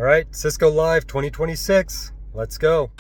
All right, Cisco Live 2026. Let's go.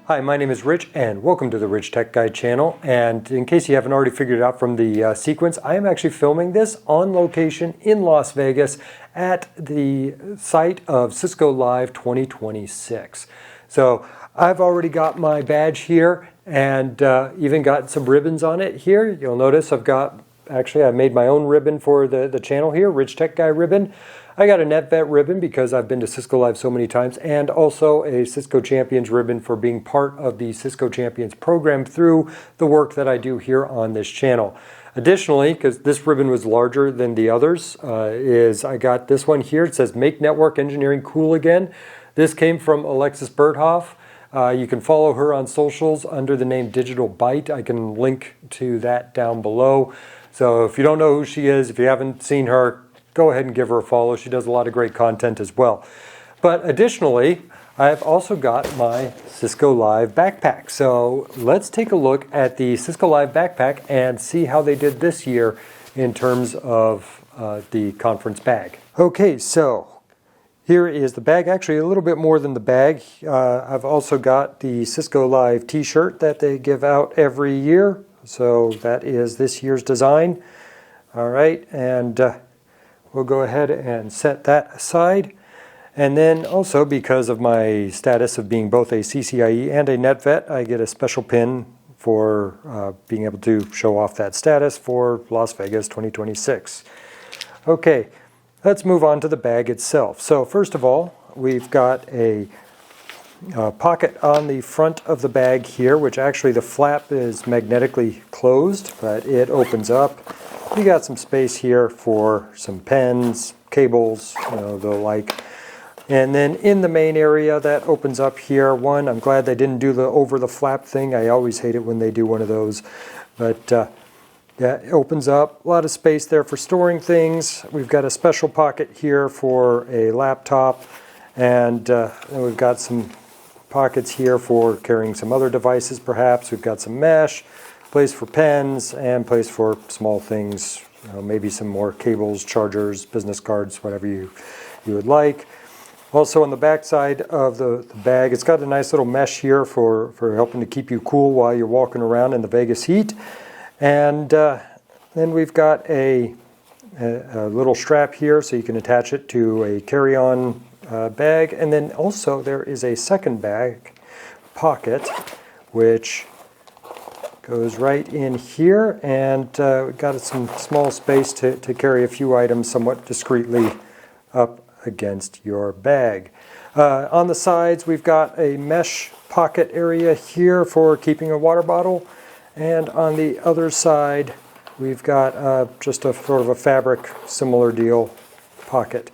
Hi, my name is Rich and welcome to the Rich Tech Guy channel. And in case you haven't already figured it out from the sequence, I am actually filming this on location in Las Vegas at the site of Cisco Live 2026. So I've already got my badge here and even got some ribbons on it here. You'll notice I made my own ribbon for the channel here, Rich Tech Guy ribbon. I got a NetVet ribbon because I've been to Cisco Live so many times, and also a Cisco Champions ribbon for being part of the Cisco Champions program through the work that I do here on this channel. Additionally, because this ribbon was larger than the others, I got this one here. It says Make Network Engineering Cool Again. This came from Alexis Berthoff. You can follow her on socials under the name Digital Byte. I can link to that down below. So if you don't know who she is, if you haven't seen her, go ahead and give her a follow. She does a lot of great content as well. But additionally, I've also got my Cisco Live backpack. So let's take a look at the Cisco Live backpack and see how they did this year in terms of the conference bag. Okay, so here is the bag. Actually, a little bit more than the bag. I've also got the Cisco Live t-shirt that they give out every year. So that is this year's design. All right, and we'll go ahead and set that aside. And then also, because of my status of being both a CCIE and a NetVet, I get a special pin for being able to show off that status for Las Vegas 2026. Okay, let's move on to the bag itself. So first of all, we've got a pocket on the front of the bag here, which actually the flap is magnetically closed, but it opens up. You got some space here for some pens, cables, the like. And then in the main area that opens up here, I'm glad they didn't do the over the flap thing. I always hate it when they do one of those. But yeah, it opens up. A lot of space there for storing things. We've got a special pocket here for a laptop. And then we've got some pockets here for carrying some other devices perhaps. We've got some mesh, place for pens, and place for small things, maybe some more cables, chargers, business cards, whatever you would like. Also on the back side of the bag, it's got a nice little mesh here for helping to keep you cool while you're walking around in the Vegas heat. And then we've got a little strap here so you can attach it to a carry-on bag. And then also there is a second bag pocket which goes right in here, and we've got some small space to carry a few items somewhat discreetly up against your bag. On the sides, we've got a mesh pocket area here for keeping a water bottle, and on the other side, we've got just a sort of a fabric similar deal pocket.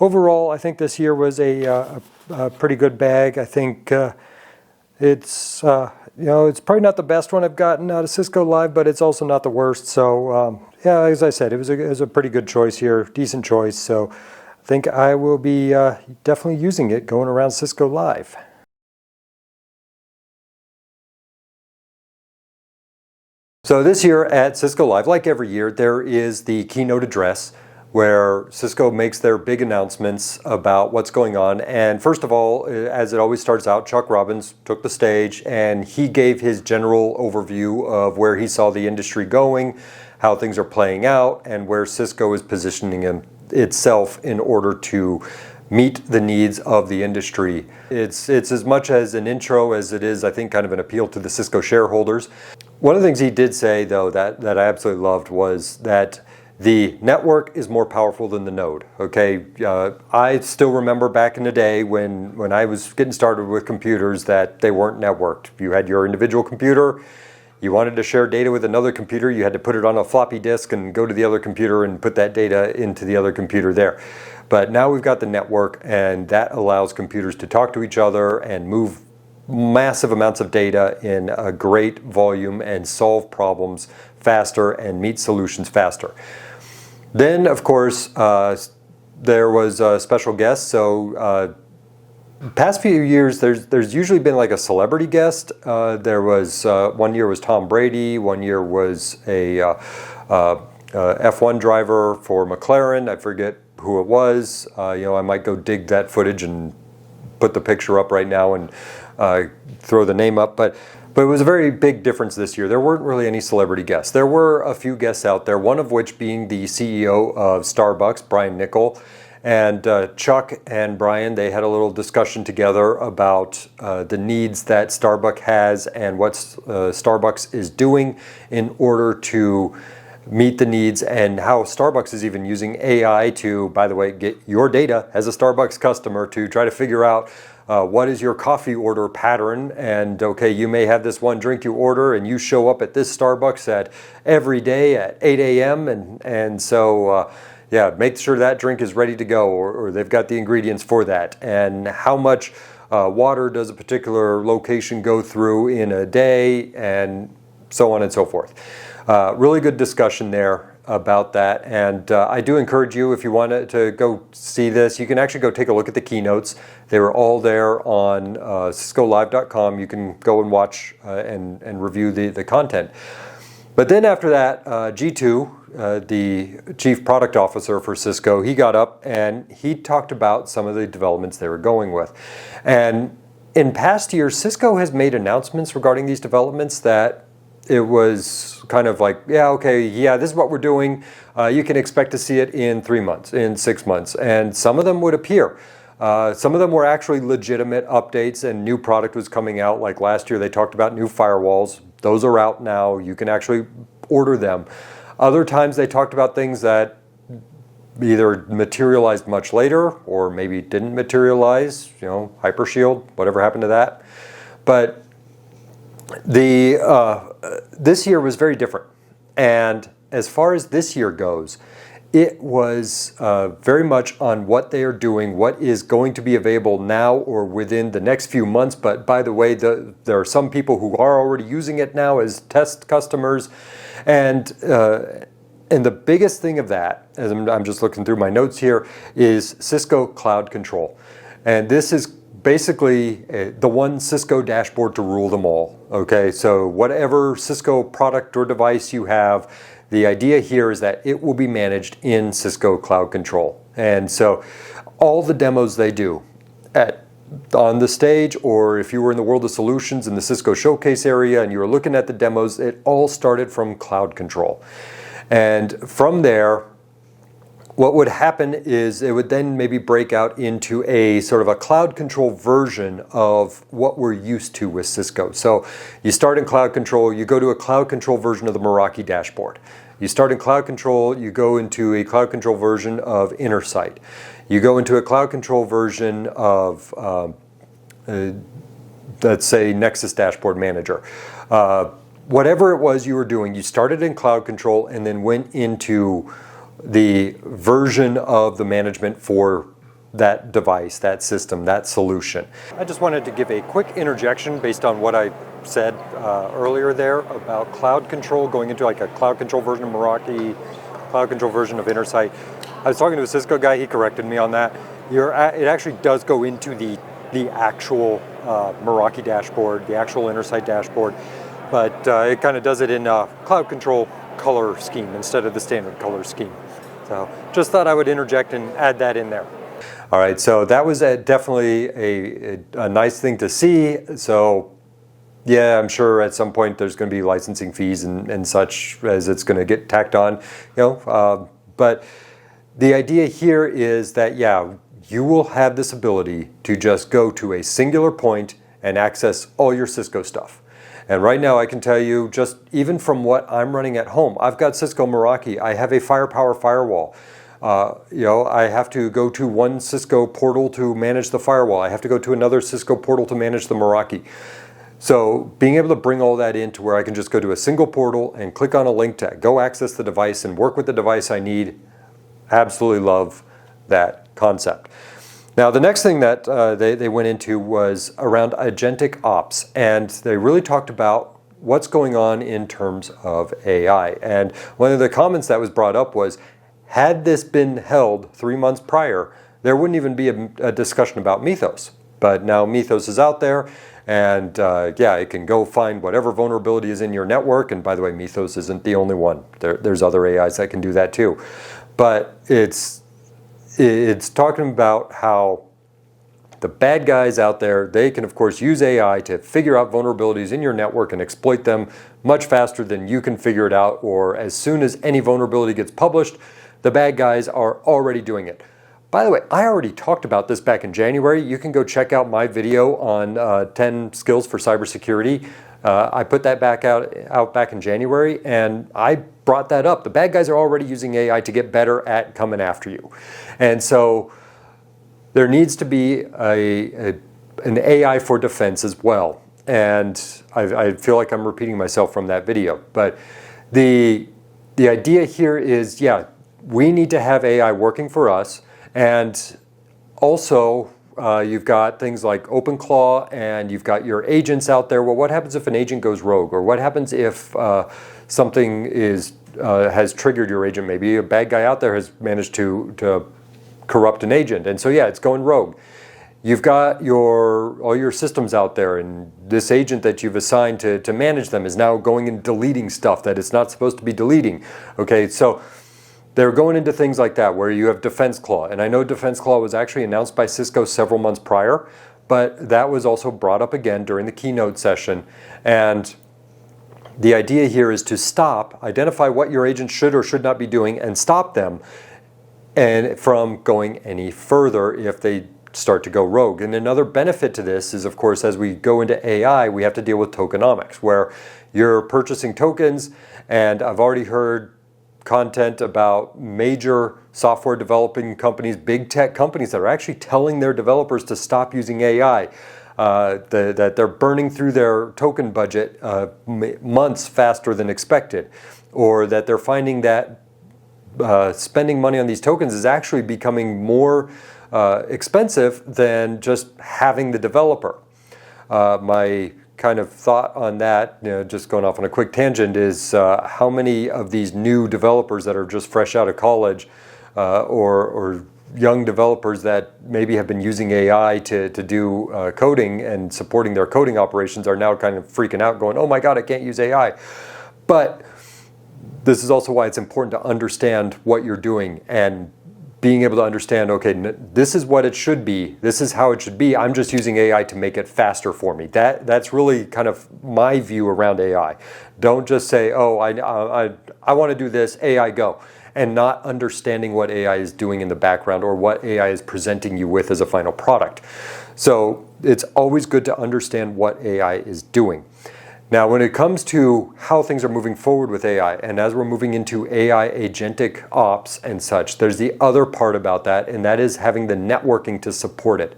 Overall, I think this year was a pretty good bag. I think it's probably not the best one I've gotten out of Cisco Live, but it's also not the worst. So yeah, as I said, it was a pretty good choice here, decent choice. So I think I will be definitely using it going around Cisco Live. So this year at Cisco Live, like every year, there is the keynote address where Cisco makes their big announcements about what's going on. And first of all, as it always starts out, Chuck Robbins took the stage and he gave his general overview of where he saw the industry going, how things are playing out, and where Cisco is positioning itself in order to meet the needs of the industry. It's as much as an intro as it is, I think, kind of an appeal to the Cisco shareholders. One of the things he did say, though, that I absolutely loved was that the network is more powerful than the node. Okay, I still remember back in the day when I was getting started with computers that they weren't networked. You had your individual computer, you wanted to share data with another computer, you had to put it on a floppy disk and go to the other computer and put that data into the other computer there. But now we've got the network, and that allows computers to talk to each other and move massive amounts of data in a great volume and solve problems faster and meet solutions faster. Then, of course, there was a special guest. So past few years, there's usually been like a celebrity guest. There was one year was Tom Brady. One year was a F1 driver for McLaren. I forget who it was. I might go dig that footage and put the picture up right now and throw the name up. But it was a very big difference this year. There weren't really any celebrity guests. There were a few guests out there, one of which being the CEO of Starbucks, Brian Niccol. And Chuck and Brian, they had a little discussion together about the needs that Starbucks has and what Starbucks is doing in order to meet the needs, and how Starbucks is even using AI to, by the way, get your data as a Starbucks customer to try to figure out what is your coffee order pattern. And okay, you may have this one drink you order and you show up at this Starbucks every day at 8 a.m. and so yeah, make sure that drink is ready to go, or they've got the ingredients for that. And how much water does a particular location go through in a day, and so on and so forth. Really good discussion there about that. And I do encourage you, if you want to go see this, you can actually go take a look at the keynotes. They were all there on CiscoLive.com. You can go and watch and review the content. But then after that, G2, the Chief Product Officer for Cisco, he got up and he talked about some of the developments they were going with. And in past years, Cisco has made announcements regarding these developments that it was kind of like, yeah, okay, yeah, this is what we're doing. You can expect to see it in 3 months, in 6 months. And some of them would appear. Some of them were actually legitimate updates and new product was coming out. Like last year, they talked about new firewalls. Those are out now. You can actually order them. Other times they talked about things that either materialized much later or maybe didn't materialize, Hypershield, whatever happened to that. But this year was very different. And as far as this year goes, it was very much on what they are doing, what is going to be available now or within the next few months. But by the way, there are some people who are already using it now as test customers. And the biggest thing of that, as I'm just looking through my notes here, is Cisco Cloud Control. And this is basically the one Cisco dashboard to rule them all. Okay, so whatever Cisco product or device you have, the idea here is that it will be managed in Cisco Cloud Control. And so all the demos they do on the stage, or if you were in the World of Solutions in the Cisco Showcase area and you were looking at the demos, it all started from Cloud Control. And from there, what would happen is it would then maybe break out into a sort of a cloud control version of what we're used to with Cisco. So you start in cloud control, you go to a cloud control version of the Meraki dashboard. You start in cloud control, you go into a cloud control version of InnerSight. You go into a cloud control version of, let's say, Nexus Dashboard Manager. Whatever it was you were doing, you started in cloud control and then went into the version of the management for that device, that system, that solution. I just wanted to give a quick interjection based on what I said earlier there about cloud control, going into like a cloud control version of Meraki, cloud control version of InnerSight. I was talking to a Cisco guy, he corrected me on that. It actually does go into the actual Meraki dashboard, the actual InnerSight dashboard, but it kind of does it in a cloud control color scheme instead of the standard color scheme. So just thought I would interject and add that in there. All right, so that was definitely a nice thing to see. So yeah, I'm sure at some point there's going to be licensing fees and such as it's going to get tacked on, but the idea here is that, yeah, you will have this ability to just go to a singular point and access all your Cisco stuff. And right now I can tell you, just even from what I'm running at home, I've got Cisco Meraki. I have a Firepower firewall. I have to go to one Cisco portal to manage the firewall. I have to go to another Cisco portal to manage the Meraki. So being able to bring all that into where I can just go to a single portal and click on a link to go access the device and work with the device I need, absolutely love that concept. Now the next thing that they went into was around agentic ops, and they really talked about what's going on in terms of AI. And one of the comments that was brought up was, had this been held 3 months prior, there wouldn't even be a discussion about Mythos. But now Mythos is out there, and yeah, it can go find whatever vulnerability is in your network. And by the way, Mythos isn't the only one. There's other AIs that can do that too. But it's talking about how the bad guys out there, they can of course use AI to figure out vulnerabilities in your network and exploit them much faster than you can figure it out, or as soon as any vulnerability gets published, the bad guys are already doing it. By the way, I already talked about this back in January. You can go check out my video on 10 skills for cybersecurity. I put that out back in January, and I brought that up. The bad guys are already using AI to get better at coming after you. And so there needs to be an AI for defense as well. And I feel like I'm repeating myself from that video. But the idea here is, yeah, we need to have AI working for us. And also, you've got things like OpenClaw, and you've got your agents out there. Well, what happens if an agent goes rogue? Or what happens if something has triggered your agent? Maybe a bad guy out there has managed to corrupt an agent. And so, yeah, it's going rogue. You've got all your systems out there, and this agent that you've assigned to manage them is now going and deleting stuff that it's not supposed to be deleting. Okay, so they're going into things like that where you have Defense Claw. And I know Defense Claw was actually announced by Cisco several months prior, but that was also brought up again during the keynote session. And the idea here is to identify what your agent should or should not be doing, and stop them and from going any further if they start to go rogue. And another benefit to this is, of course, as we go into AI, we have to deal with tokenomics, where you're purchasing tokens, and I've already heard content about major software developing companies, big tech companies that are actually telling their developers to stop using AI, that they're burning through their token budget months faster than expected, or that they're finding that spending money on these tokens is actually becoming more expensive than just having the developer. My kind of thought on that, just going off on a quick tangent, is how many of these new developers that are just fresh out of college, or young developers that maybe have been using AI to do coding and supporting their coding operations, are now kind of freaking out, going, oh my God, I can't use AI. But this is also why it's important to understand what you're doing, and being able to understand, okay, this is what it should be, this is how it should be, I'm just using AI to make it faster for me. That's really kind of my view around AI. Don't just say, oh, I want to do this, AI go, and not understanding what AI is doing in the background, or what AI is presenting you with as a final product. So it's always good to understand what AI is doing. Now, when it comes to how things are moving forward with AI, and as we're moving into AI agentic ops and such, there's the other part about that, and that is having the networking to support it.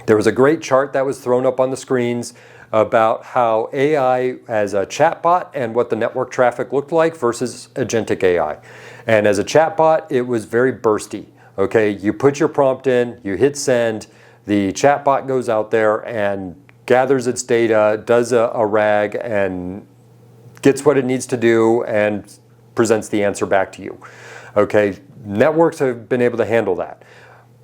There was a great chart that was thrown up on the screens about how AI as a chatbot and what the network traffic looked like versus agentic AI. And as a chatbot, it was very bursty. Okay, you put your prompt in, you hit send, the chatbot goes out there and gathers its data, does a RAG, and gets what it needs to do and presents the answer back to you. Okay, networks have been able to handle that.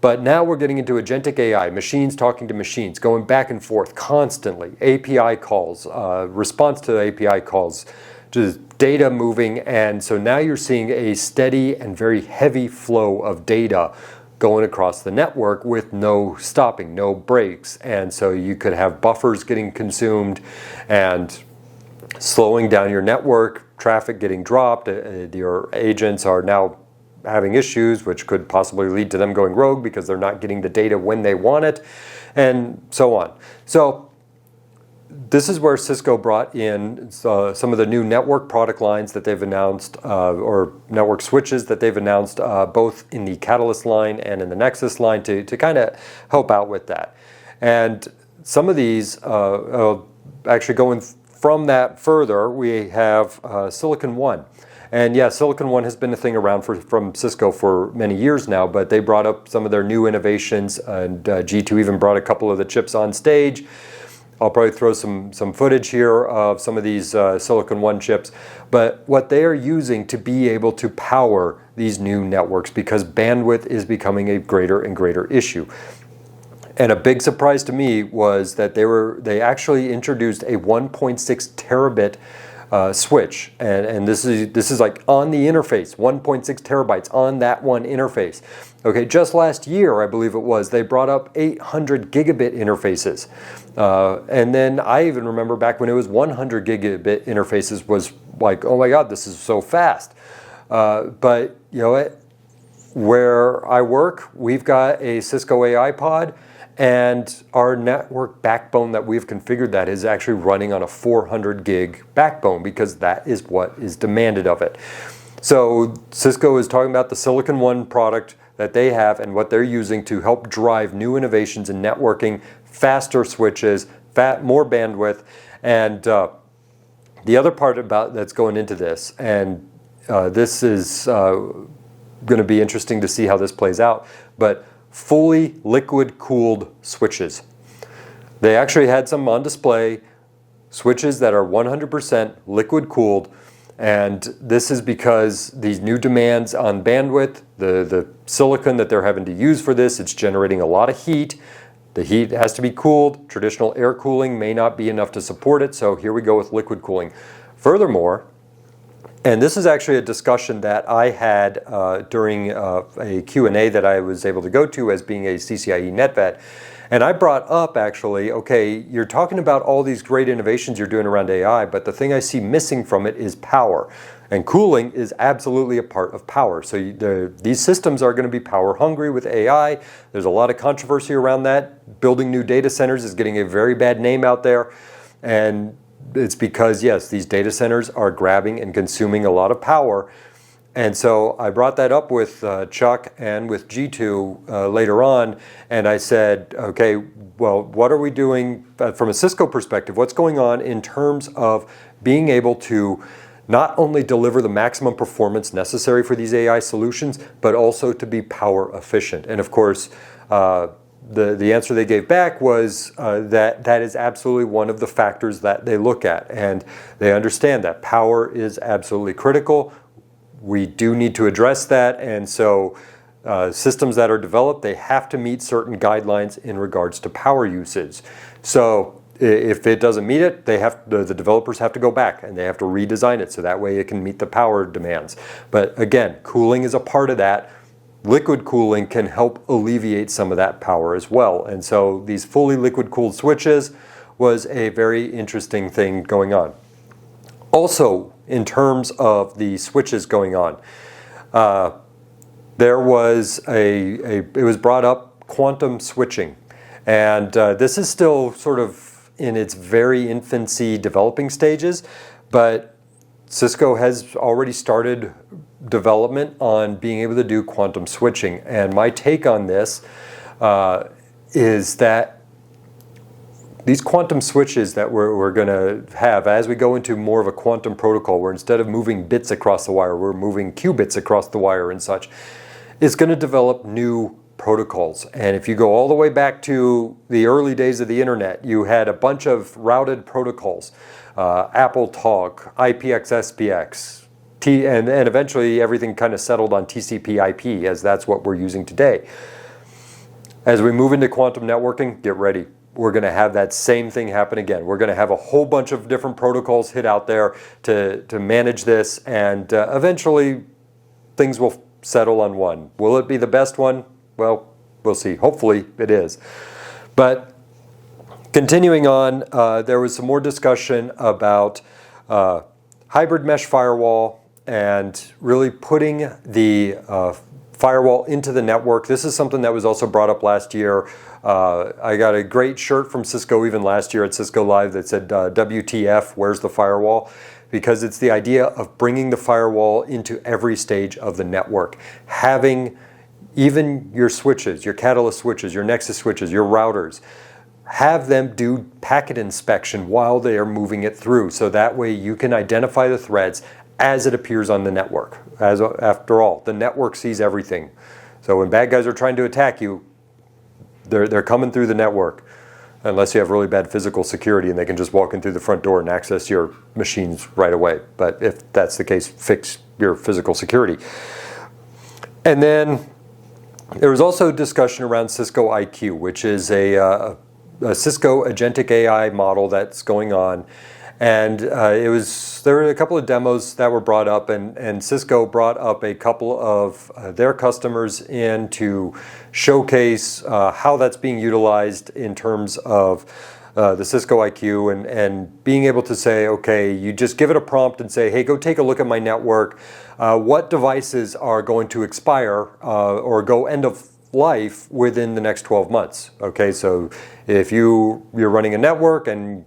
But now we're getting into agentic AI, machines talking to machines, going back and forth constantly, API calls, response to API calls, just data moving, and so now you're seeing a steady and very heavy flow of data going across the network with no stopping, no breaks. And so you could have buffers getting consumed and slowing down your network, traffic getting dropped, your agents are now having issues, which could possibly lead to them going rogue because they're not getting the data when they want it, and so on. So this is where Cisco brought in some of the new network product lines that they've announced, or network switches that they've announced, both in the Catalyst line and in the Nexus line, to kind of help out with that. And some of these, actually going from that further, we have Silicon One. And yeah, Silicon One has been a thing around from Cisco for many years now, but they brought up some of their new innovations, and G2 even brought a couple of the chips on stage. I'll probably throw some footage here of some of these Silicon One chips, but what they are using to be able to power these new networks, because bandwidth is becoming a greater and greater issue. And a big surprise to me was that they actually introduced a 1.6 terabit switch, and this is like on the interface, 1.6 terabytes on that one interface. Okay, just last year, I believe it was, they brought up 800 gigabit interfaces, and then I even remember back when it was 100 gigabit interfaces was like, oh my God, this is so fast. But you know what? Where I work, we've got a Cisco AI pod. And our network backbone that we've configured that is actually running on a 400 gig backbone, because that is what is demanded of it. So Cisco is talking about the Silicon One product that they have and what they're using to help drive new innovations in networking, faster switches, more bandwidth. And the other part about that's going into this, and this is going to be interesting to see how this plays out, but fully liquid-cooled switches. They actually had some on display, switches that are 100% liquid-cooled, and this is because these new demands on bandwidth, the silicon that they're having to use for this, it's generating a lot of heat. The heat has to be cooled. Traditional air cooling may not be enough to support it, so here we go with liquid cooling. Furthermore, and this is actually a discussion that I had during a Q&A that I was able to go to as being a CCIE NetVet. And I brought up actually, okay, you're talking about all these great innovations you're doing around AI, but the thing I see missing from it is power. And cooling is absolutely a part of power. So these systems are going to be power hungry with AI. There's a lot of controversy around that. Building new data centers is getting a very bad name out there. And it's because, yes, these data centers are grabbing and consuming a lot of power. And so I brought that up with Chuck and with G2 later on, and I said, okay, well, what are we doing from a Cisco perspective? What's going on in terms of being able to not only deliver the maximum performance necessary for these AI solutions, but also to be power efficient? And of course, the answer they gave back was that is absolutely one of the factors that they look at, and they understand that power is absolutely critical. We do need to address that, and so systems that are developed, they have to meet certain guidelines in regards to power usage. So if it doesn't meet it, the developers have to go back and they have to redesign it so that way it can meet the power demands. But again, cooling is a part of that. Liquid cooling can help alleviate some of that power as well. And so these fully liquid cooled switches was a very interesting thing going on. Also, in terms of the switches going on, there was it was brought up quantum switching. And this is still sort of in its very infancy developing stages, but Cisco has already started development on being able to do quantum switching. And my take on this is that these quantum switches that we're going to have as we go into more of a quantum protocol, where instead of moving bits across the wire, we're moving qubits across the wire and such, is going to develop new protocols. And if you go all the way back to the early days of the internet, you had a bunch of routed protocols, Apple Talk, IPX, SPX, and eventually everything kind of settled on TCP/IP, as that's what we're using today. As we move into quantum networking, get ready. We're going to have that same thing happen again. We're going to have a whole bunch of different protocols hit out there to manage this, and eventually things will settle on one. Will it be the best one? Well, we'll see. Hopefully it is. But continuing on, there was some more discussion about hybrid mesh firewall and really putting the firewall into the network. This is something that was also brought up last year. I got a great shirt from Cisco even last year at Cisco Live that said, WTF, where's the firewall? Because it's the idea of bringing the firewall into every stage of the network. Having even your switches, your Catalyst switches, your Nexus switches, your routers, have them do packet inspection while they are moving it through. So that way you can identify the threads as it appears on the network. After all, the network sees everything. So when bad guys are trying to attack you, they're coming through the network. Unless you have really bad physical security and they can just walk in through the front door and access your machines right away. But if that's the case, fix your physical security. And then there was also discussion around Cisco IQ, which is a Cisco agentic AI model that's going on. And there were a couple of demos that were brought up, and Cisco brought up a couple of their customers in to showcase how that's being utilized in terms of the Cisco IQ and being able to say, okay, you just give it a prompt and say, hey, go take a look at my network. What devices are going to expire or go end of life within the next 12 months? Okay, so if you're running a network and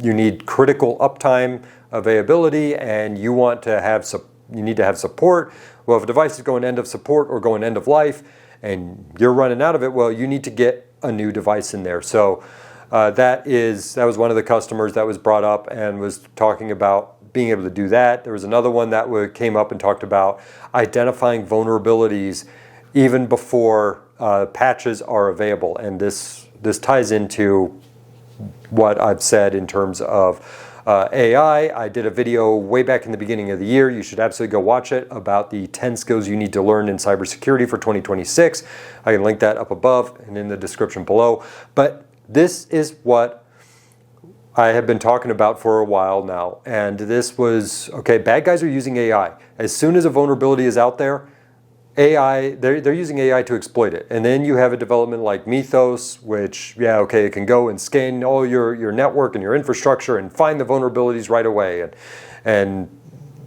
you need critical uptime availability and you want to have you need to have support. Well, if a device is going end of support or going end of life and you're running out of it, well, you need to get a new device in there. So that was one of the customers that was brought up and was talking about being able to do that. There was another one that came up and talked about identifying vulnerabilities even before patches are available. And this ties into what I've said in terms of AI. I did a video way back in the beginning of the year. You should absolutely go watch it about the 10 skills you need to learn in cybersecurity for 2026. I can link that up above and in the description below. But this is what I have been talking about for a while now. And this was, okay, bad guys are using AI. As soon as a vulnerability is out there, they're using AI to exploit it. And then you have a development like Mythos, which, it can go and scan all your network and your infrastructure and find the vulnerabilities right away. And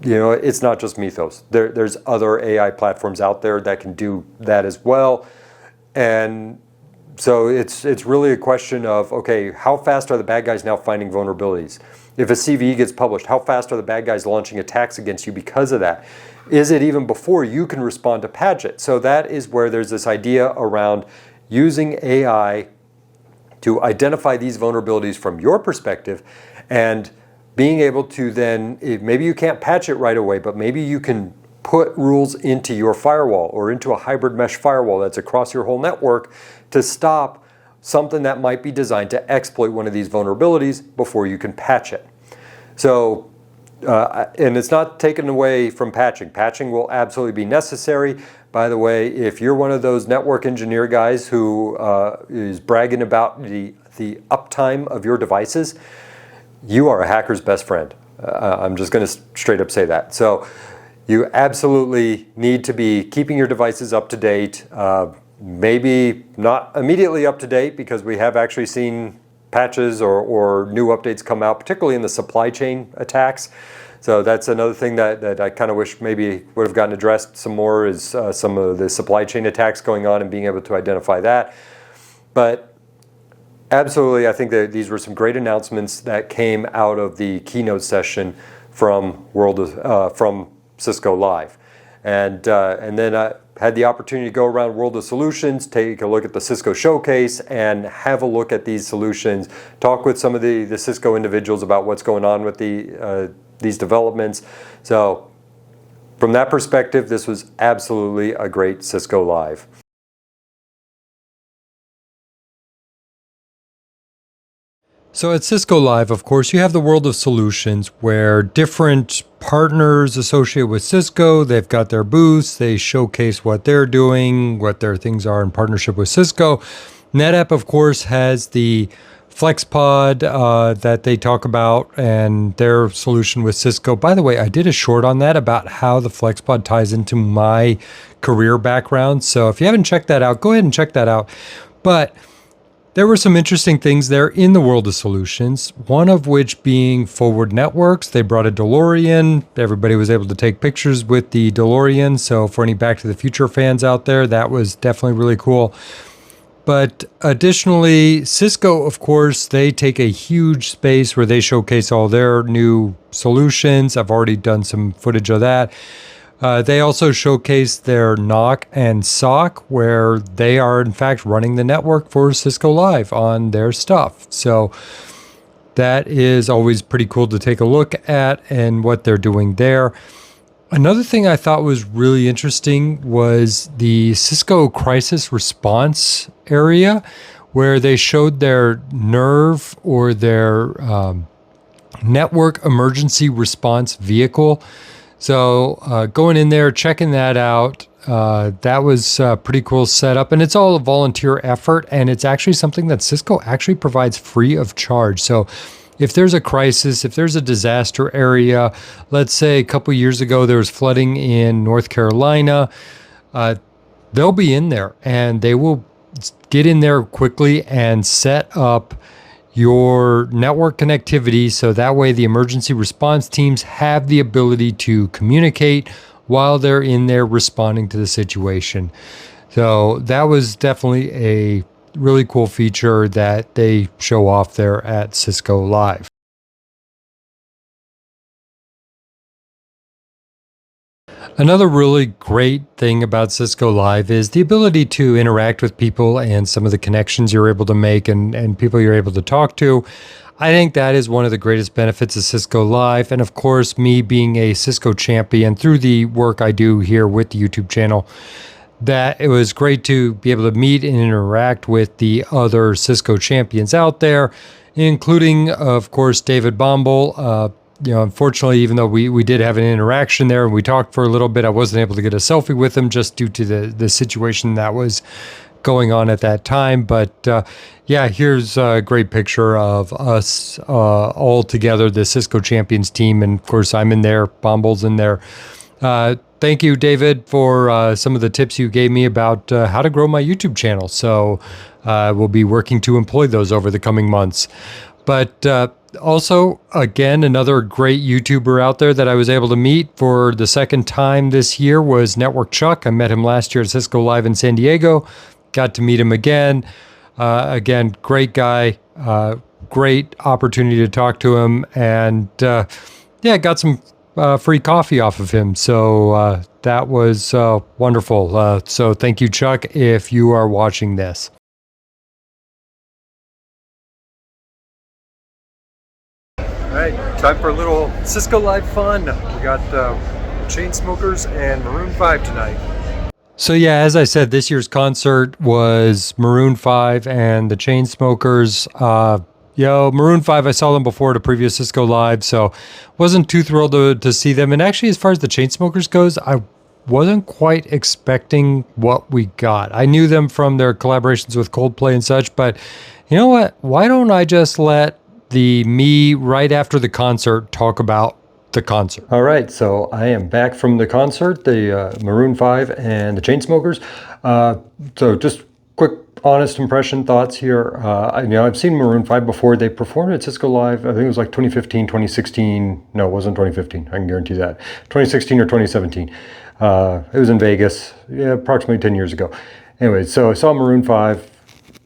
it's not just Mythos. There's other AI platforms out there that can do that as well. And so it's really a question of, okay, how fast are the bad guys now finding vulnerabilities? If a CVE gets published, how fast are the bad guys launching attacks against you because of that? Is it even before you can respond to patch it? So that is where there's this idea around using AI to identify these vulnerabilities from your perspective and being able to then, maybe you can't patch it right away, but maybe you can put rules into your firewall or into a hybrid mesh firewall that's across your whole network to stop something that might be designed to exploit one of these vulnerabilities before you can patch it. So, and it's not taken away from patching. Patching will absolutely be necessary. By the way, if you're one of those network engineer guys who is bragging about the uptime of your devices, you are a hacker's best friend. I'm just going to straight up say that. So you absolutely need to be keeping your devices up to date. Maybe not immediately up to date because we have actually seen patches or new updates come out, particularly in the supply chain attacks. So that's another thing that I kind of wish maybe would have gotten addressed some more is some of the supply chain attacks going on and being able to identify that. But absolutely, I think that these were some great announcements that came out of the keynote session from Cisco Live. And then I had the opportunity to go around World of Solutions, take a look at the Cisco showcase, and have a look at these solutions, talk with some of the Cisco individuals about what's going on with these developments. So from that perspective, this was absolutely a great Cisco Live. So at Cisco Live, of course, you have the World of Solutions where different partners associated with Cisco, they've got their booths, they showcase what they're doing, what their things are in partnership with Cisco. NetApp, of course, has the FlexPod that they talk about and their solution with Cisco. By the way, I did a short on that about how the FlexPod ties into my career background. So if you haven't checked that out, go ahead and check that out. But there were some interesting things there in the World of Solutions, one of which being Forward Networks. They brought a DeLorean. Everybody was able to take pictures with the DeLorean. So for any Back to the Future fans out there, that was definitely really cool. But additionally, Cisco, of course, they take a huge space where they showcase all their new solutions. I've already done some footage of that. They also showcase their NOC and SOC, where they are in fact running the network for Cisco Live on their stuff. So that is always pretty cool to take a look at and what they're doing there. Another thing I thought was really interesting was the Cisco crisis response area, where they showed their NERV, or their network emergency response vehicle. So going in there, checking that out, that was a pretty cool setup, and it's all a volunteer effort, and it's actually something that Cisco actually provides free of charge. So if there's a crisis, if there's a disaster area, let's say a couple years ago there was flooding in North Carolina, they'll be in there and they will get in there quickly and set up your network connectivity, so that way the emergency response teams have the ability to communicate while they're in there responding to the situation. So that was definitely a really cool feature that they show off there at Cisco Live. Another really great thing about Cisco Live is the ability to interact with people and some of the connections you're able to make and people you're able to talk to. I think that is one of the greatest benefits of Cisco Live. And of course, me being a Cisco champion through the work I do here with the YouTube channel, that it was great to be able to meet and interact with the other Cisco champions out there, including, of course, David Bombal. Unfortunately, even though we did have an interaction there and we talked for a little bit, I wasn't able to get a selfie with him just due to the situation that was going on at that time. But yeah, here's a great picture of us all together, the Cisco Champions team. And of course, I'm in there, Bomball's in there. Thank you, David, for some of the tips you gave me about how to grow my YouTube channel. So we'll be working to employ those over the coming months. But also, again, another great YouTuber out there that I was able to meet for the second time this year was Network Chuck. I met him last year at Cisco Live in San Diego. Got to meet him again. Again, great guy. Great opportunity to talk to him. And yeah, got some free coffee off of him. So that was wonderful. So thank you, Chuck, if you are watching this. All right, time for a little Cisco Live fun. We got Chainsmokers and Maroon 5 tonight. So yeah, as I said, this year's concert was Maroon 5 and the Chainsmokers. Maroon 5, I saw them before at a previous Cisco Live, so wasn't too thrilled to see them. And actually, as far as the Chainsmokers goes, I wasn't quite expecting what we got. I knew them from their collaborations with Coldplay and such, but you know what? Why don't I just let me right after the concert talk about the concert. All right, so I am back from the concert, the Maroon 5 and the Chainsmokers. So just quick, honest impression, thoughts here. I've seen Maroon 5 before. They performed at Cisco Live, I think it was like 2015, 2016. No, it wasn't 2015, I can guarantee that. 2016 or 2017. It was in Vegas, yeah, approximately 10 years ago. Anyway, so I saw Maroon 5.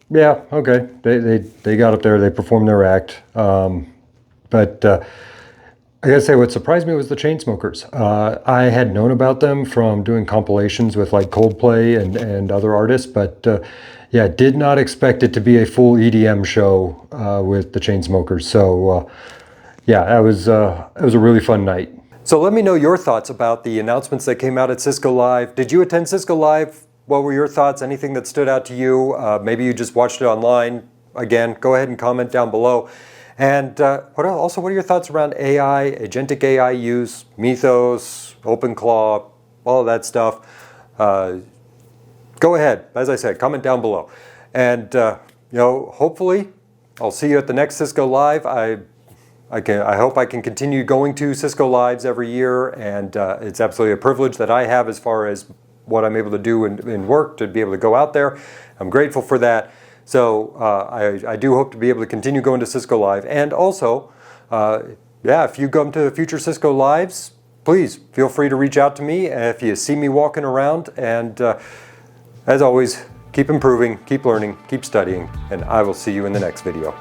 Yeah, okay. They got up there, they performed their act. But I gotta say, what surprised me was the Chainsmokers. I had known about them from doing compilations with like Coldplay and other artists, but yeah, did not expect it to be a full EDM show with the Chainsmokers. So yeah, it was a really fun night. So let me know your thoughts about the announcements that came out at Cisco Live. Did you attend Cisco Live? What were your thoughts? Anything that stood out to you? Maybe you just watched it online. Again, go ahead and comment down below. And what are your thoughts around AI, agentic AI use, Mythos, OpenClaw, all of that stuff? Go ahead, as I said, comment down below. And hopefully I'll see you at the next Cisco Live. I hope I can continue going to Cisco Lives every year, and it's absolutely a privilege that I have as far as what I'm able to do in work, to be able to go out there. I'm grateful for that. So I do hope to be able to continue going to Cisco Live. And also, if you come to future Cisco Lives, please feel free to reach out to me if you see me walking around. And as always, keep improving, keep learning, keep studying, and I will see you in the next video.